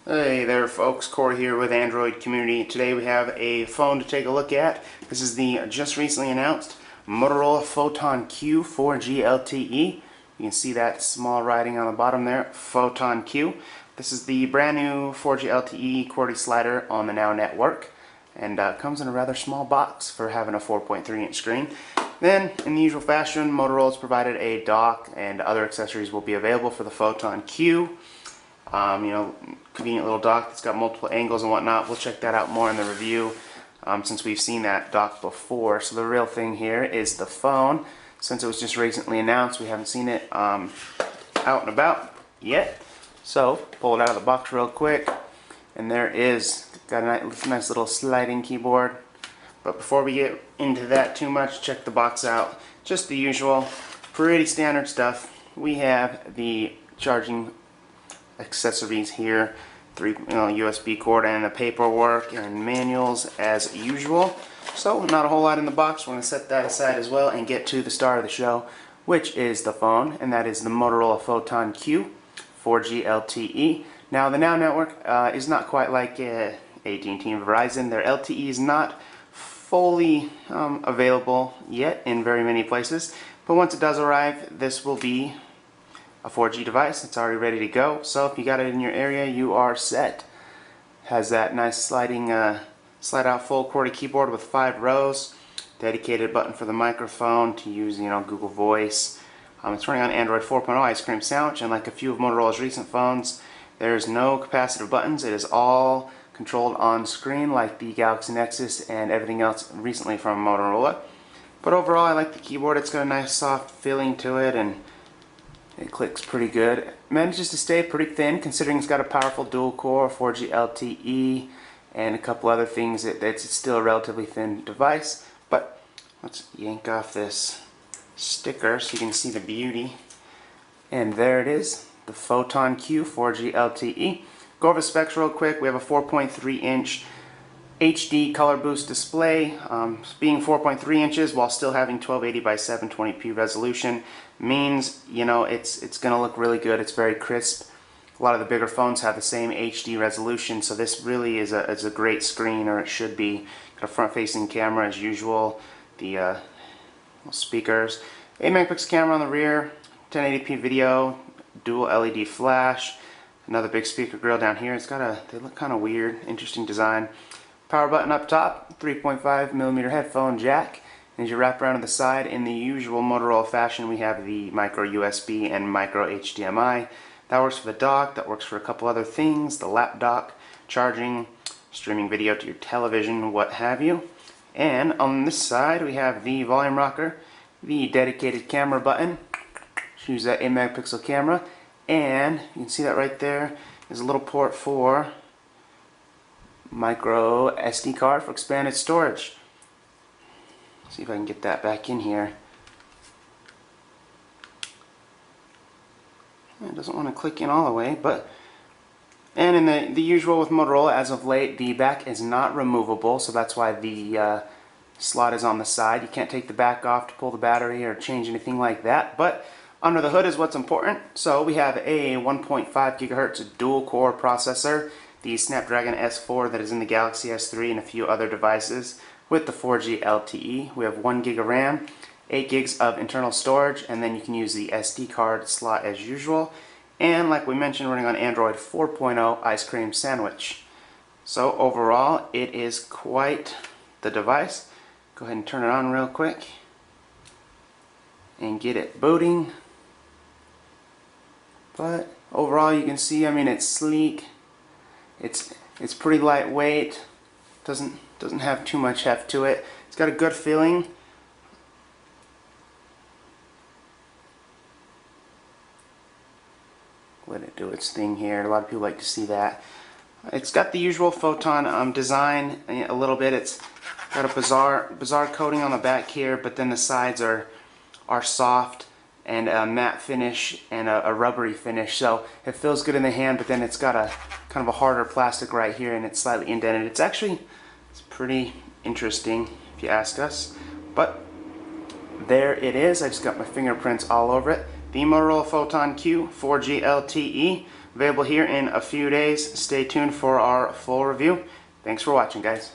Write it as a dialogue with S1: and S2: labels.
S1: Hey there folks, Corey here with Android Community. Today we have a phone to take a look at. This is the just recently announced Motorola PHOTON Q 4G LTE. You can see that small writing on the bottom there, PHOTON Q. This is the brand new 4G LTE QWERTY slider on the Now network, and comes in a rather small box for having a 4.3-inch screen. Then, in the usual fashion, Motorola's provided a dock and other accessories will be available for the PHOTON Q. Convenient little dock that's got multiple angles and whatnot. We'll check that out more in the review since we've seen that dock before. So the real thing here is the phone. Since it was just recently announced, we haven't seen it out and about yet. So pull it out of the box real quick, and there is got a nice little sliding keyboard. But before we get into that too much, check the box out. Just the usual, pretty standard stuff. We have the charging accessories here, USB cord, and the paperwork and manuals as usual. So not a whole lot in the box. We're going to set that aside as well and get to the star of the show, which is the phone, and that is the Motorola PHOTON Q 4G LTE. Now the Now network is not quite like AT&T and Verizon. Their LTE is not fully available yet in very many places, but once it does arrive, this will be a 4G device. It's already ready to go, so if you got it in your area, you are set. Has that nice sliding slide out full QWERTY keyboard with 5 rows, dedicated button for the microphone to use Google Voice. It's running on Android 4.0 Ice Cream Sandwich, and like a few of Motorola's recent phones, there's no capacitive buttons. It is all controlled on screen like the Galaxy Nexus and everything else recently from Motorola. But overall, I like the keyboard. It's got a nice soft feeling to it, and it clicks pretty good. It manages to stay pretty thin considering it's got a powerful dual-core 4G LTE and a couple other things. It's still a relatively thin device, but let's yank off this sticker so you can see the beauty. And there it is, the PHOTON Q 4G LTE. Go over the specs real quick. We have a 4.3-inch HD color boost display, being 4.3 inches while still having 1280 by 720p resolution means it's going to look really good. It's very crisp. A lot of the bigger phones have the same HD resolution, so this really is a great screen, or it should be. Got a front-facing camera as usual. The speakers, 8-megapixel camera on the rear, 1080p video, dual LED flash. Another big speaker grill down here. They look kind of weird, interesting design. Power button up top, 3.5mm headphone jack. And as you wrap around to the side, in the usual Motorola fashion, we have the micro USB and micro HDMI. That works for the dock, that works for a couple other things, the lap dock, charging, streaming video to your television, what have you. And on this side, we have the volume rocker, the dedicated camera button, use that 8-megapixel camera, and you can see that right there is a little port for micro SD card for expanded storage. See if I can get that back in here. It doesn't want to click in all the way, and in the usual with Motorola as of late, the back is not removable, so that's why the slot is on the side. You can't take the back off to pull the battery or change anything like that, but under the hood is what's important. So we have a 1.5 gigahertz dual-core processor, the Snapdragon S4 that is in the Galaxy S3 and a few other devices with the 4G LTE. We have 1 gig of RAM, 8 gigs of internal storage, and then you can use the SD card slot as usual. And like we mentioned, running on Android 4.0 Ice Cream Sandwich. So overall, it is quite the device. Go ahead and turn it on real quick and get it booting. But overall, you can see, it's sleek. It's pretty lightweight. Doesn't have too much heft to it. It's got a good feeling. Let it do its thing here. A lot of people like to see that. It's got the usual Photon design a little bit. It's got a bizarre coating on the back here, but then the sides are soft and a matte finish and a rubbery finish, so it feels good in the hand, but then it's got a kind of a harder plastic right here, and it's slightly indented. It's pretty interesting if you ask us, but there it is. I just got my fingerprints all over it. the Motorola PHOTON Q 4G LTE, available here in a few days. Stay tuned for our full review. Thanks for watching, guys.